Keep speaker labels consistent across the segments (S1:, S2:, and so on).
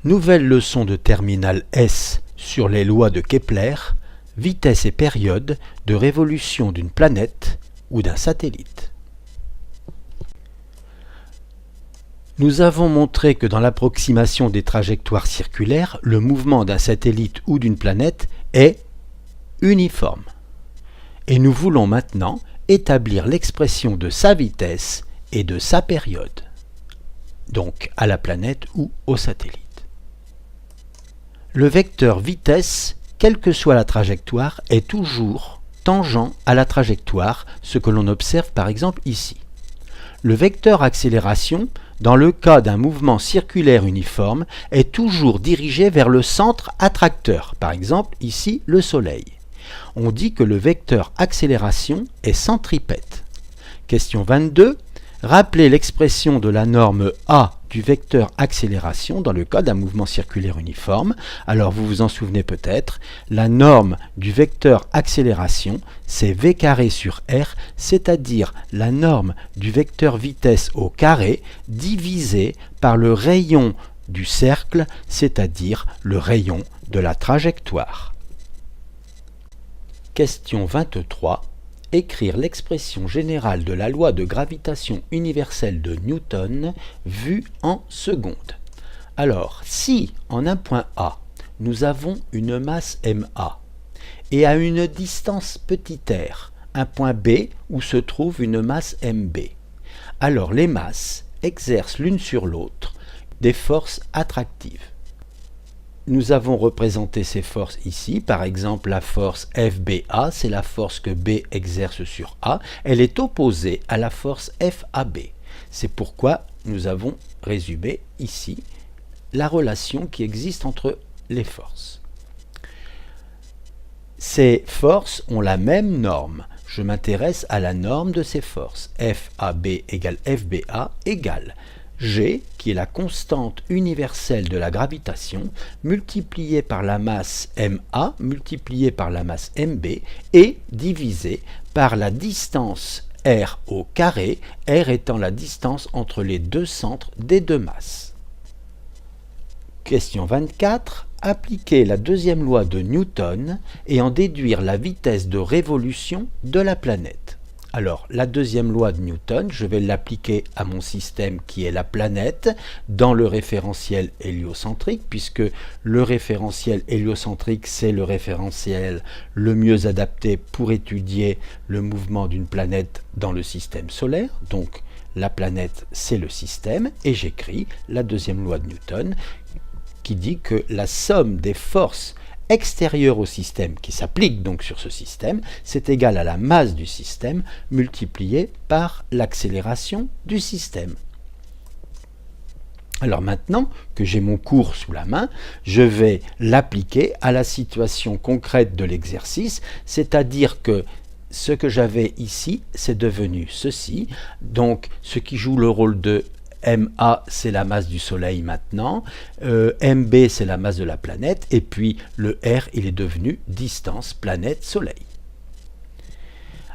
S1: Nouvelle leçon de terminale S sur les lois de Kepler, vitesse et période de révolution d'une planète ou d'un satellite. Nous avons montré que dans l'approximation des trajectoires circulaires, le mouvement d'un satellite ou d'une planète est uniforme. Et nous voulons maintenant établir l'expression de sa vitesse et de sa période, donc à la planète ou au satellite. Le vecteur vitesse, quelle que soit la trajectoire, est toujours tangent à la trajectoire, ce que l'on observe par exemple ici. Le vecteur accélération, dans le cas d'un mouvement circulaire uniforme, est toujours dirigé vers le centre attracteur, par exemple ici le Soleil. On dit que le vecteur accélération est centripète. Question 22. Rappelez l'expression de la norme A du vecteur accélération dans le cas d'un mouvement circulaire uniforme. Alors vous vous en souvenez peut-être, la norme du vecteur accélération, c'est v carré sur r, c'est-à-dire la norme du vecteur vitesse au carré divisé par le rayon du cercle, c'est-à-dire le rayon de la trajectoire. Question 23. Écrire l'expression générale de la loi de gravitation universelle de Newton vue en secondes. Alors, si en un point A, nous avons une masse ma et à une distance petit r, un point B où se trouve une masse mb, alors les masses exercent l'une sur l'autre des forces attractives. Nous avons représenté ces forces ici, par exemple la force FBA, c'est la force que B exerce sur A, elle est opposée à la force FAB. C'est pourquoi nous avons résumé ici la relation qui existe entre les forces. Ces forces ont la même norme. Je m'intéresse à la norme de ces forces. FAB égale FBA égale G, qui est la constante universelle de la gravitation, multipliée par la masse ma, multipliée par la masse mb, et divisée par la distance r au carré, r étant la distance entre les deux centres des deux masses. Question 24. Appliquer la deuxième loi de Newton et en déduire la vitesse de révolution de la planète. Alors, la deuxième loi de Newton, je vais l'appliquer à mon système qui est la planète dans le référentiel héliocentrique, puisque le référentiel héliocentrique, c'est le référentiel le mieux adapté pour étudier le mouvement d'une planète dans le système solaire. Donc, la planète, c'est le système, et j'écris la deuxième loi de Newton qui dit que la somme des forces extérieure au système, qui s'applique donc sur ce système, c'est égal à la masse du système multipliée par l'accélération du système. Alors maintenant que j'ai mon cours sous la main, je vais l'appliquer à la situation concrète de l'exercice, c'est-à-dire que ce que j'avais ici, c'est devenu ceci, donc ce qui joue le rôle de ma, c'est la masse du Soleil maintenant, mb, c'est la masse de la planète, et puis le r, il est devenu distance planète-Soleil.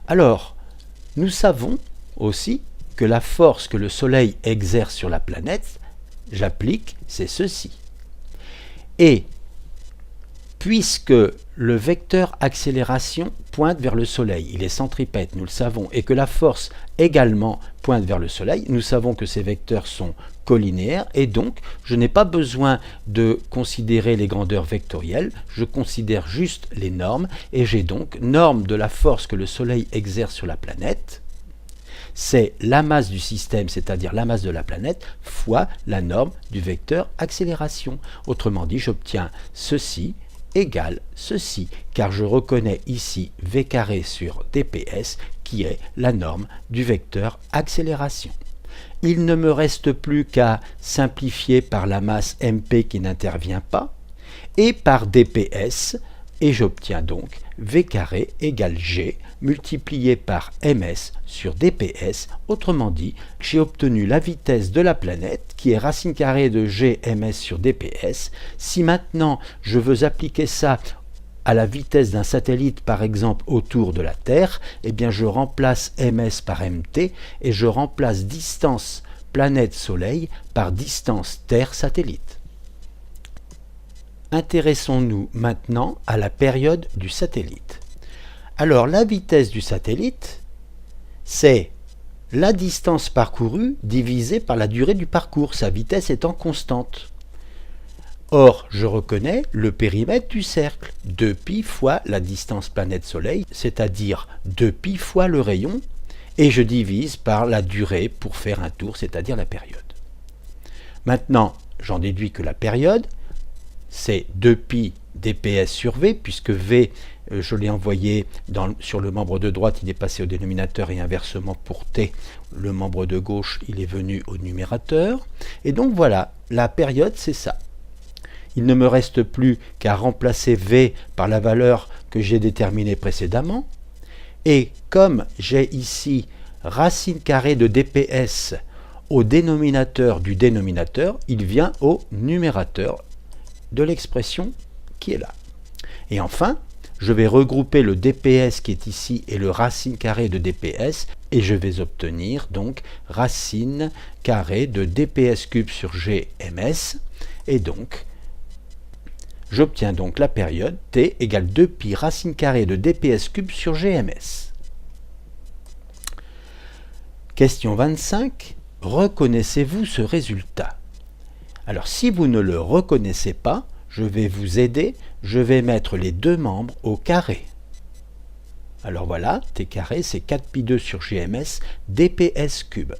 S1: Alors, nous savons aussi que la force que le Soleil exerce sur la planète, j'applique, c'est ceci. Et puisque le vecteur accélération pointe vers le Soleil, il est centripète, nous le savons, et que la force également pointe vers le Soleil, nous savons que ces vecteurs sont collinéaires, et donc je n'ai pas besoin de considérer les grandeurs vectorielles, je considère juste les normes, et j'ai donc norme de la force que le Soleil exerce sur la planète, c'est la masse du système, c'est-à-dire la masse de la planète, fois la norme du vecteur accélération. Autrement dit, j'obtiens ceci égale ceci, car je reconnais ici v carré sur dps qui est la norme du vecteur accélération. Il ne me reste plus qu'à simplifier par la masse mp qui n'intervient pas et par dps, et j'obtiens donc v carré égale g multiplié par ms sur dps. Autrement dit, j'ai obtenu la vitesse de la planète qui est racine carrée de g ms sur dps. Si maintenant je veux appliquer ça à la vitesse d'un satellite par exemple autour de la Terre, eh bien je remplace ms par mt et je remplace distance planète-soleil par distance Terre-satellite. intéressons-nous maintenant à la période du satellite. Alors la vitesse du satellite, c'est la distance parcourue divisée par la durée du parcours, sa vitesse étant constante. Or, je reconnais le périmètre du cercle, 2π fois la distance planète-soleil, c'est-à-dire 2π fois le rayon, et je divise par la durée pour faire un tour, c'est-à-dire la période. Maintenant, j'en déduis que la période, c'est 2π dps sur v, puisque v, je l'ai envoyé sur le membre de droite, il est passé au dénominateur, et inversement pour t, le membre de gauche, il est venu au numérateur. Et donc voilà, la période, c'est ça. Il ne me reste plus qu'à remplacer v par la valeur que j'ai déterminée précédemment. Et comme j'ai ici racine carrée de dps au dénominateur du dénominateur, il vient au numérateur de l'expression qui est là. Et enfin, je vais regrouper le dps qui est ici et le racine carrée de dps, et je vais obtenir donc racine carrée de dps cube sur gms, et donc j'obtiens donc la période t égale 2π racine carrée de dps cube sur gms. Question 25. Reconnaissez-vous ce résultat? Alors si vous ne le reconnaissez pas, je vais vous aider, je vais mettre les deux membres au carré. Alors voilà, t carré c'est 4π2 sur gms dps cube.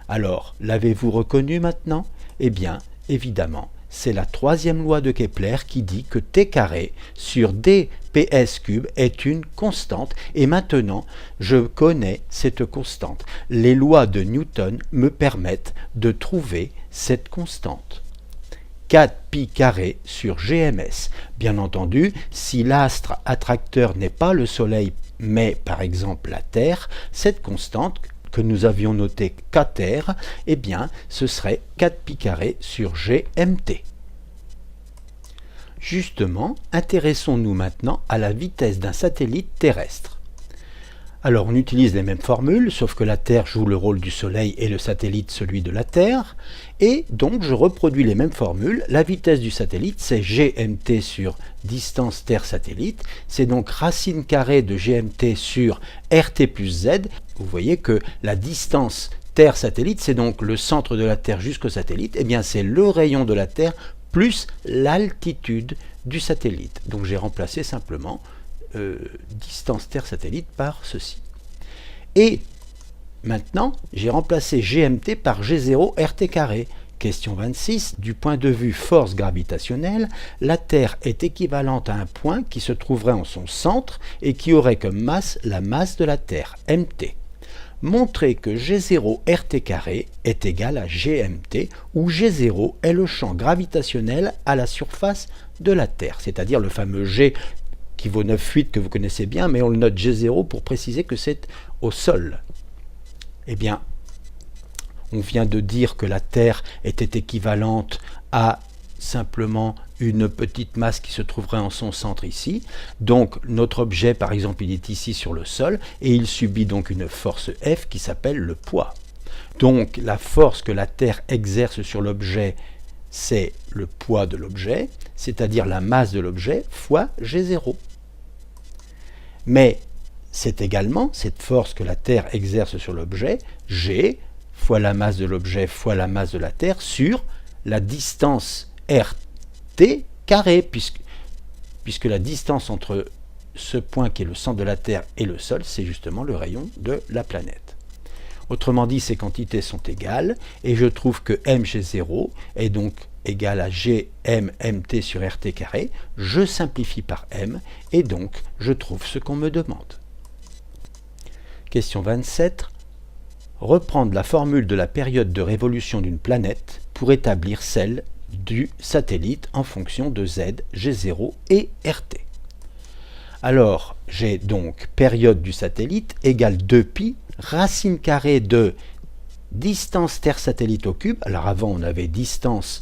S1: Alors, l'avez-vous reconnu maintenant? Eh bien, évidemment, c'est la troisième loi de Kepler qui dit que t carré sur dps cube est une constante, et maintenant je connais cette constante. Les lois de Newton me permettent de trouver cette constante. 4π carré sur gms. Bien entendu, si l'astre attracteur n'est pas le Soleil, mais par exemple la Terre, cette constante que nous avions notée kter, eh bien, ce serait 4π carré sur gmt. Justement, intéressons-nous maintenant à la vitesse d'un satellite terrestre. Alors, on utilise les mêmes formules, sauf que la Terre joue le rôle du Soleil et le satellite celui de la Terre. Et donc, je reproduis les mêmes formules. La vitesse du satellite, c'est gmt sur distance Terre-satellite. C'est donc racine carrée de gmt sur rt plus z. Vous voyez que la distance Terre-satellite, c'est donc le centre de la Terre jusqu'au satellite. Eh bien, c'est le rayon de la Terre plus l'altitude du satellite. Donc, j'ai remplacé simplement distance Terre-satellite par ceci. Et maintenant, j'ai remplacé gmt par g0 rt carré. Question 26. Du point de vue force gravitationnelle, la Terre est équivalente à un point qui se trouverait en son centre et qui aurait comme masse la masse de la Terre, mt. Montrez que g0 rt carré est égal à gmt, où g0 est le champ gravitationnel à la surface de la Terre, c'est-à-dire le fameux g qui vaut 9,8 que vous connaissez bien, mais on le note G0 pour préciser que c'est au sol. Eh bien, on vient de dire que la Terre était équivalente à simplement une petite masse qui se trouverait en son centre ici. Donc, notre objet, par exemple, il est ici sur le sol, et il subit donc une force F qui s'appelle le poids. Donc, la force que la Terre exerce sur l'objet, c'est le poids de l'objet, c'est-à-dire la masse de l'objet fois G0. Mais c'est également cette force que la Terre exerce sur l'objet, G, fois la masse de l'objet fois la masse de la Terre, sur la distance RT carré, puisque la distance entre ce point qui est le centre de la Terre et le sol, c'est justement le rayon de la planète. Autrement dit, ces quantités sont égales, et je trouve que mg0 est donc égal à gmmt sur rt carré. Je simplifie par m, et donc je trouve ce qu'on me demande. Question 27. Reprendre la formule de la période de révolution d'une planète pour établir celle du satellite en fonction de z, g0 et rt. Alors, j'ai donc période du satellite égale 2π racine carrée de distance Terre-satellite au cube, alors avant on avait distance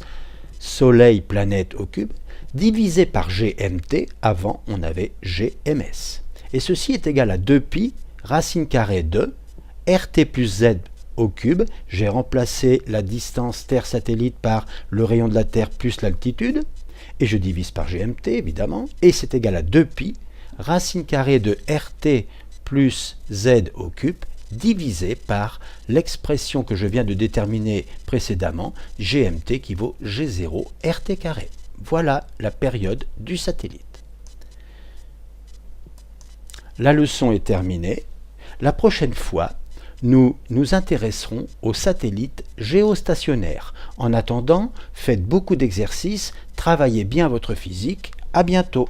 S1: Soleil-planète au cube, divisé par gmt, avant on avait gms. Et ceci est égal à 2π racine carrée de rt plus z au cube. J'ai remplacé la distance Terre-satellite par le rayon de la Terre plus l'altitude. Et je divise par GMT, évidemment, et c'est égal à 2pi, racine carrée de RT plus Z au cube, divisé par l'expression que je viens de déterminer précédemment, GMT qui vaut G0 RT carré. Voilà la période du satellite. La leçon est terminée. La prochaine fois, nous nous intéresserons aux satellites géostationnaires. En attendant, faites beaucoup d'exercices, travaillez bien votre physique. À bientôt.